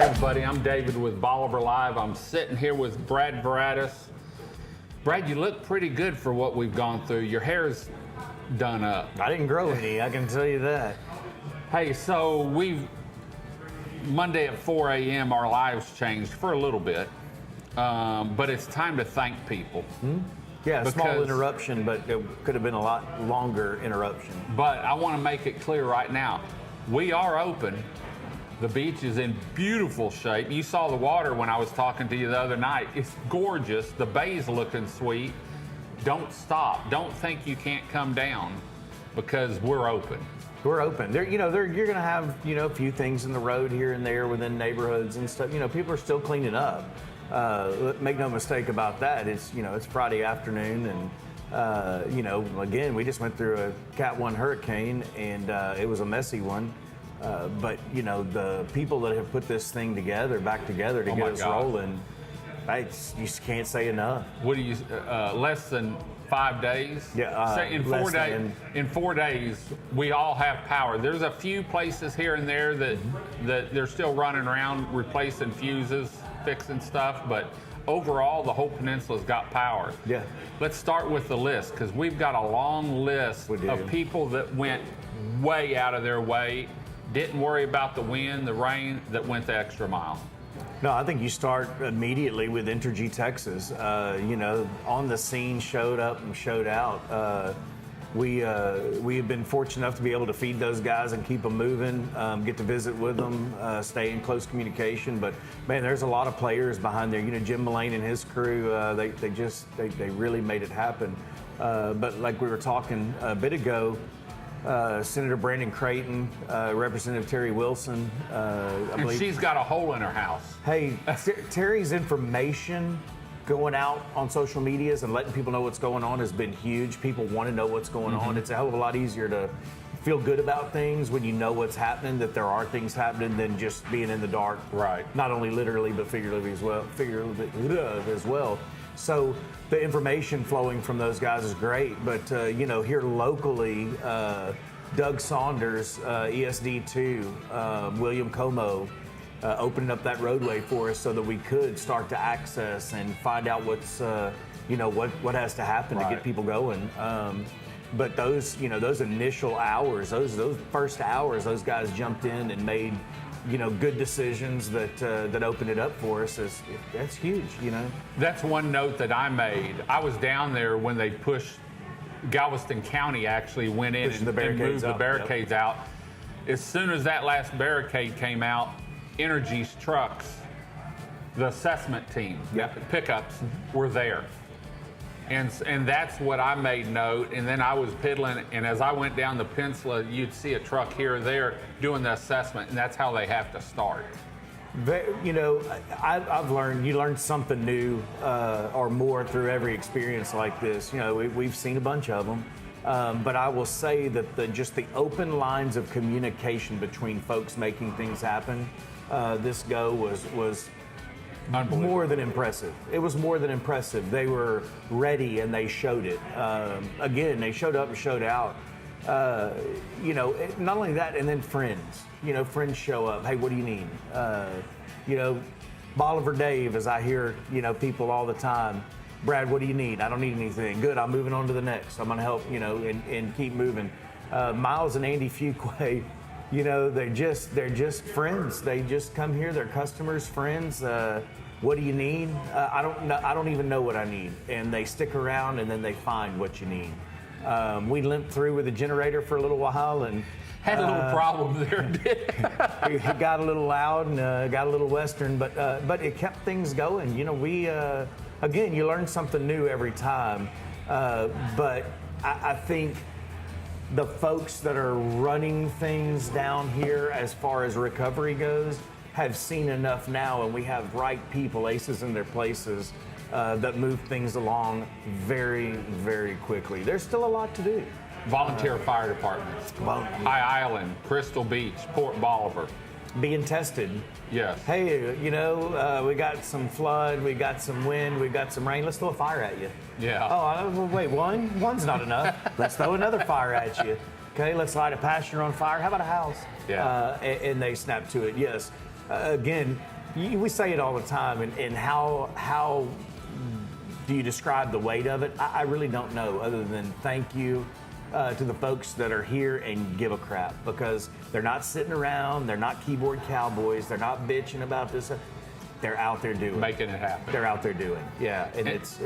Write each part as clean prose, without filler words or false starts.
Hey everybody, I'm David with Bolivar Live. I'm sitting here with Brad Veratis. Brad, you look pretty good for what we've gone through. Your hair's done up. I didn't grow any, I can tell you that. Hey, so Monday at 4 a.m. our lives changed for a little bit, but it's time to thank people. Yeah, a small interruption, but it could have been a lot longer interruption. But I want to make it clear right now, we are open. The beach is in beautiful shape. You saw the water when I was talking to you the other night. It's gorgeous. The bay's looking sweet. Don't stop. Don't think you can't come down because we're open. We're open. You're going to have, a few things in the road here and there within neighborhoods and stuff. People are still cleaning up. Make no mistake about that. It's Friday afternoon and, again, we just went through a Cat 1 hurricane and it was a messy one. But the people that have put this thing back together to get us rolling, you just can't say enough. What do you, less than 5 days? Yeah, in 4 days, we all have power. There's a few places here and there that they're still running around replacing fuses, fixing stuff, but overall, the whole peninsula's got power. Yeah. Let's start with the list, because we've got a long list of people that went way out of their way, didn't worry about the wind, the rain, that went the extra mile. No, I think you start immediately with Entergey, Texas. On the scene, showed up and showed out. We have been fortunate enough to be able to feed those guys and keep them moving, get to visit with them, stay in close communication. But man, there's a lot of players behind there. Jim Mullane and his crew, they really made it happen. But like we were talking a bit ago, Senator Brandon Creighton, Representative Terry Wilson. I believe she's got a hole in her house. Hey, Terry's information going out on social medias and letting people know what's going on has been huge. People want to know what's going on. It's a hell of a lot easier to feel good about things when you know what's happening, that there are things happening, than just being in the dark. Right. Not only literally, but figuratively as well. So the information flowing from those guys is great. But, here locally, Doug Saunders, ESD2, William Como, opening up that roadway for us so that we could start to access and find out what's, what has to happen to get people going. But those initial hours, those first hours, those guys jumped in and made good decisions that opened it up for us. That's huge, That's one note that I made. I was down there when they pushed, Galveston County actually went in and moved the barricades out. As soon as that last barricade came out, Entergey's trucks, the assessment team, pickups, were there. And that's what I made note. And then I was piddling, and as I went down the peninsula, you'd see a truck here or there doing the assessment, and that's how they have to start. I've learned, you learn something new or more through every experience like this. We've seen a bunch of them. But I will say that just the open lines of communication between folks making things happen, this go was more than impressive. It was more than impressive. They were ready and they showed it. Again, they showed up and showed out. Not only that, and then friends. Friends show up. Hey, what do you need? Bolivar Dave, as I hear, people all the time. Brad, what do you need? I don't need anything. Good, I'm moving on to the next. I'm gonna help, and keep moving. Miles and Andy Fuquay, they're just friends. They just come here. They're customers, friends. What do you need? I don't even know what I need. And they stick around and then they find what you need. We limped through with a generator for a little while and had a little problem there. It got a little loud and got a little Western, but it kept things going. Again, you learn something new every time. But I think the folks that are running things down here as far as recovery goes have seen enough now, and we have right people, aces in their places, that move things along very, very quickly. There's still a lot to do. Volunteer fire departments, High Island, Crystal Beach, Port Bolivar. Being tested. Yes. Hey, we got some flood, we got some wind, we got some rain. Let's throw a fire at you. Yeah. Oh, wait, one's not enough. Let's throw another fire at you. Okay, let's light a pasture on fire. How about a house? Yeah. And they snap to it, yes. again, we say it all the time, and how do you describe the weight of it? I really don't know, other than thank you to the folks that are here and give a crap, because they're not sitting around, they're not keyboard cowboys, they're not bitching about this. They're out there doing, making it happen. They're out there doing, yeah, and it's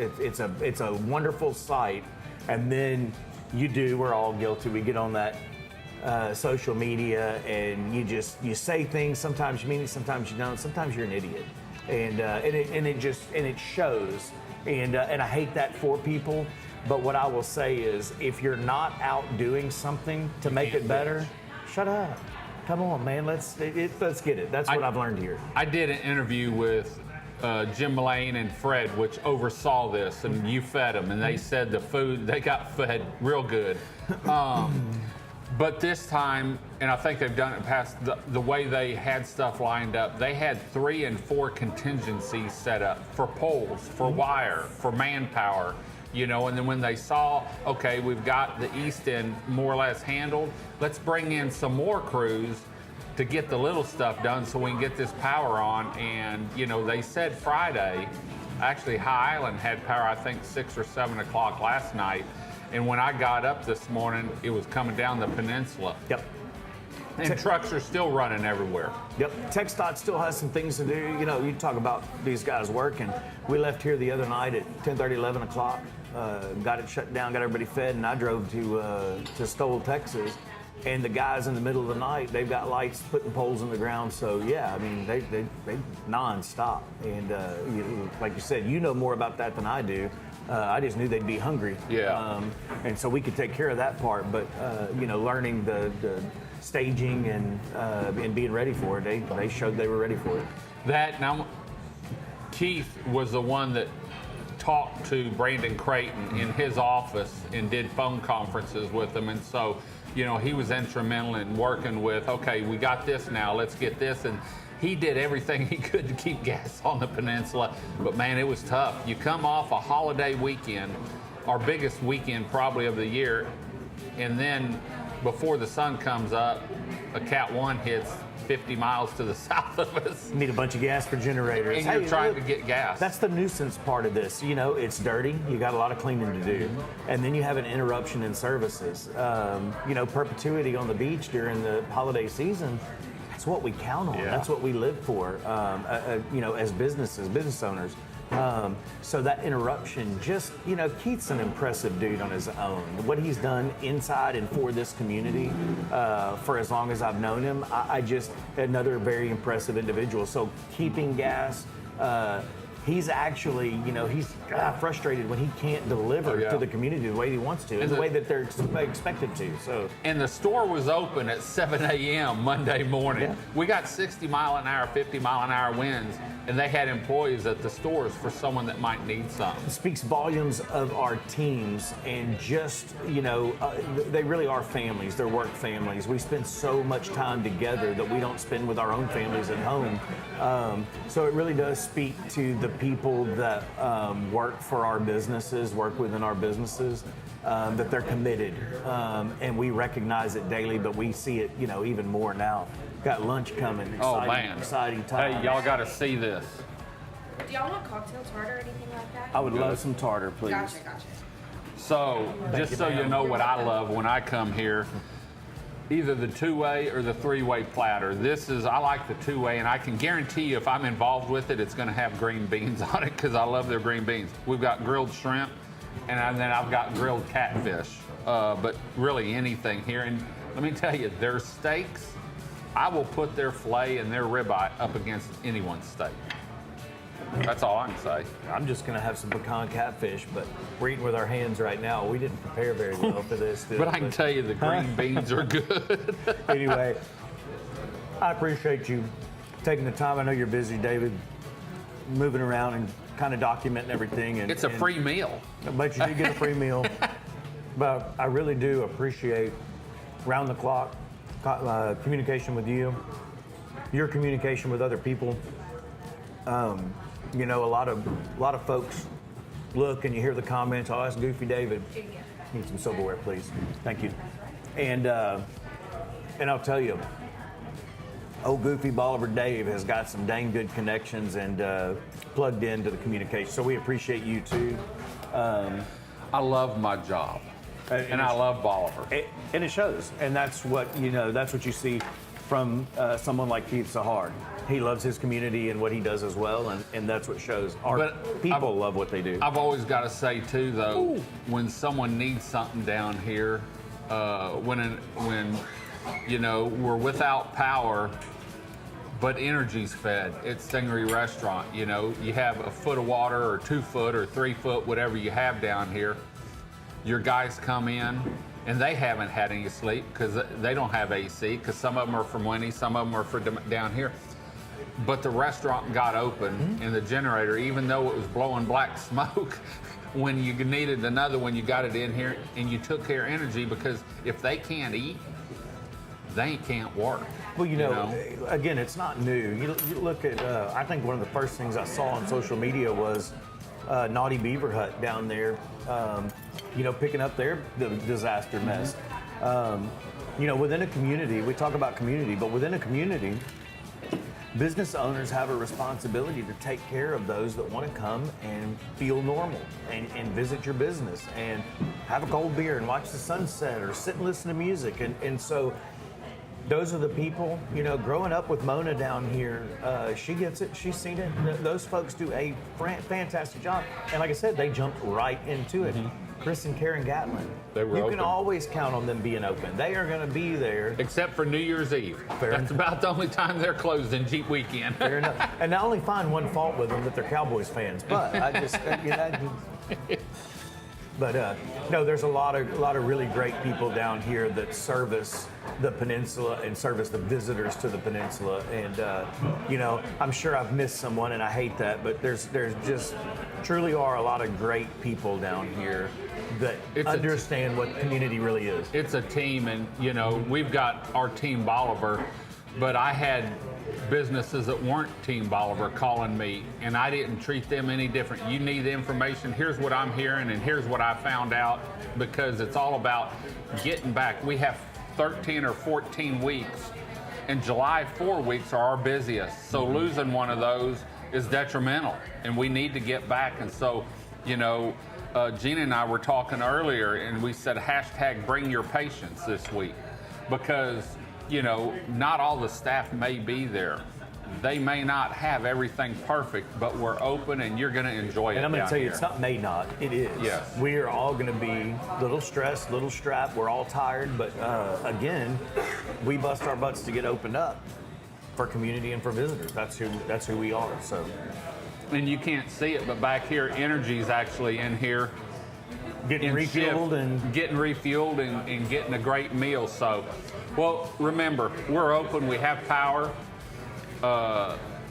a wonderful sight. And then we're all guilty. We get on that social media, and you say things. Sometimes you mean it, sometimes you don't. Sometimes you're an idiot, and it shows. And I hate that for people. But what I will say is, if you're not out doing something to make it better, shut up. Come on, man. Let's get it. That's what I've learned here. I did an interview with Jim Mullane and Fred, which oversaw this, and you fed them, and they said the food, they got fed real good. But this time, and I think they've done it in the past, the way they had stuff lined up, they had 3 and 4 contingencies set up for poles, for wire, for manpower. And then when they saw, okay, we've got the east end more or less handled, let's bring in some more crews to get the little stuff done so we can get this power on. And, they said Friday, actually High Island had power, I think 6 or 7 o'clock last night. And when I got up this morning, it was coming down the peninsula. Yep. And trucks are still running everywhere. Yep. TxDot still has some things to do. You talk about these guys working. We left here the other night at 10:30, 11 o'clock. Got it shut down, got everybody fed, and I drove to Stoll, Texas. And the guys in the middle of the night, they've got lights putting poles in the ground. So yeah, I mean, they non-stop. And like you said, you know more about that than I do. I just knew they'd be hungry. Yeah. And so we could take care of that part. But learning the staging and being ready for it, they showed they were ready for it. Now, Keith was the one that talked to Brandon Creighton in his office and did phone conferences with him, and so he was instrumental in working with, okay, we got this now, let's get this. And he did everything he could to keep gas on the peninsula. But man, it was tough. You come off a holiday weekend, our biggest weekend probably of the year, and then before the sun comes up, a Cat 1 hits 50 miles to the south of us. Need a bunch of gas for generators. And you're trying to get gas. That's the nuisance part of this. It's dirty. You got a lot of cleaning to do. And then you have an interruption in services. Perpetuity on the beach during the holiday season, that's what we count on. Yeah. That's what we live for, as business owners. So that interruption Keith's an impressive dude on his own. What he's done inside and for this community for as long as I've known him, I just, another very impressive individual. So keeping gas, he's actually, he's frustrated when he can't deliver to the community the way he wants to, and the way that they're expected to. So. And the store was open at 7 a.m. Monday morning. Yeah. We got 60 mile an hour, 50 mile an hour winds, and they had employees at the stores for someone that might need some. It speaks volumes of our teams, and just, they really are families. They're work families. We spend so much time together that we don't spend with our own families at home. So it really does speak to the people that work for our businesses, work within our businesses, that they're committed. And we recognize it daily, but we see it, even more now. Got lunch coming. Exciting time. Hey, y'all got to see this. Do y'all want cocktail tartar or anything like that? I would love some tartar, please. Gotcha. So, just so you know what I love when I come here, either the 2-way or the 3-way platter. I like the 2-way, and I can guarantee you if I'm involved with it, it's going to have green beans on it because I love their green beans. We've got grilled shrimp, and then I've got grilled catfish, but really anything here. And let me tell you, their steaks, I will put their filet and their ribeye up against anyone's steak. That's all I can say. I'm just going to have some pecan catfish, but we're eating with our hands right now. We didn't prepare very well for this. But I can tell you the green beans are good. Anyway, I appreciate you taking the time. I know you're busy, David, moving around and kind of documenting everything. And it's a free meal. But you did get a free meal. But I really do appreciate round-the-clock communication with you, your communication with other people. A lot of folks look and you hear the comments, oh, that's Goofy David. Need some silverware, please. Thank you. And I'll tell you, old goofy Bolivar Dave has got some dang good connections and plugged into the communication. So we appreciate you too. I love my job, and I love Bolivar. And it shows. And that's what that's what you see from someone like Keith Sahar. He loves his community and what he does as well, and that's what shows. Our people love what they do. I've always got to say too, though, when someone needs something down here, when we're without power, but energy's fed. It's Stingaree Restaurant. You have a foot of water or 2 foot or 3 foot, whatever you have down here. Your guys come in, and they haven't had any sleep because they don't have AC, because some of them are from Winnie, some of them are for down here. But the restaurant got open, and the generator, even though it was blowing black smoke, when you needed another one, you got it in here, and you took care of energy, because if they can't eat, they can't work. Well, again, it's not new. You look at, I think one of the first things I saw on social media was Naughty Beaver Hut down there, picking up the disaster mess. Within a community, we talk about community, but within a community, business owners have a responsibility to take care of those that want to come and feel normal and visit your business and have a cold beer and watch the sunset or sit and listen to music. And so those are the people, growing up with Mona down here, she gets it, she's seen it. Those folks do a fantastic job. And like I said, they jumped right into it. Chris and Karen Gatlin. You can always count on them being open. They are going to be there. Except for New Year's Eve. That's about the only time they're closed in Jeep Weekend. Fair enough. And I only find one fault with them, that they're Cowboys fans. But I just, no, there's a lot of really great people down here that service the peninsula and service the visitors to the peninsula. And I'm sure I've missed someone, and I hate that, but there's just truly are a lot of great people down here that understand what community really is. It's a team, and we've got our Team Bolivar, but I had businesses that weren't Team Bolivar calling me, and I didn't treat them any different. You need the information, here's what I'm hearing, and here's what I found out, because it's all about getting back. We have 13 or 14 weeks, and July 4 weeks are our busiest, so losing one of those is detrimental, and we need to get back. And so, Gina and I were talking earlier, and we said hashtag bring your patience this week, because not all the staff may be there. They may not have everything perfect, but we're open, and you're going to enjoy it. And I'm going to tell you, it's not may not, it is. Yes. We are all going to be a little stressed, little strapped. We're all tired, but again, we bust our butts to get opened up for community and for visitors. That's who we are. So. And you can't see it, but back here, Entergey's actually in here. Getting refueled and getting a great meal. So, well, remember, we're open, we have power,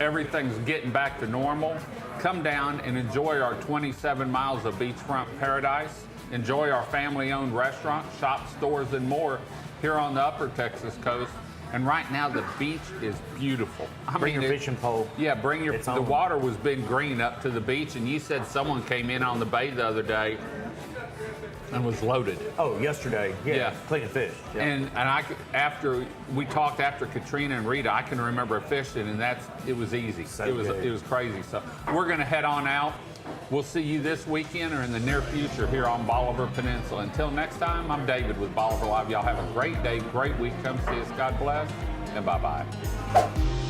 everything's getting back to normal. Come down and enjoy our 27 miles of beachfront paradise. Enjoy our family-owned restaurants, shops, stores, and more here on the Upper Texas coast. And right now, the beach is beautiful. Bring your fishing pole. Yeah, the water was big green up to the beach, and you said someone came in on the bay the other day and was loaded. Oh, yesterday. Yeah. Cleaning fish. Yeah. And after we talked after Katrina and Rita, I can remember fishing, and it was easy. It was crazy. So we're going to head on out. We'll see you this weekend or in the near future here on Bolivar Peninsula. Until next time, I'm David with Bolivar Live. Y'all have a great day, great week. Come see us. God bless, and bye-bye.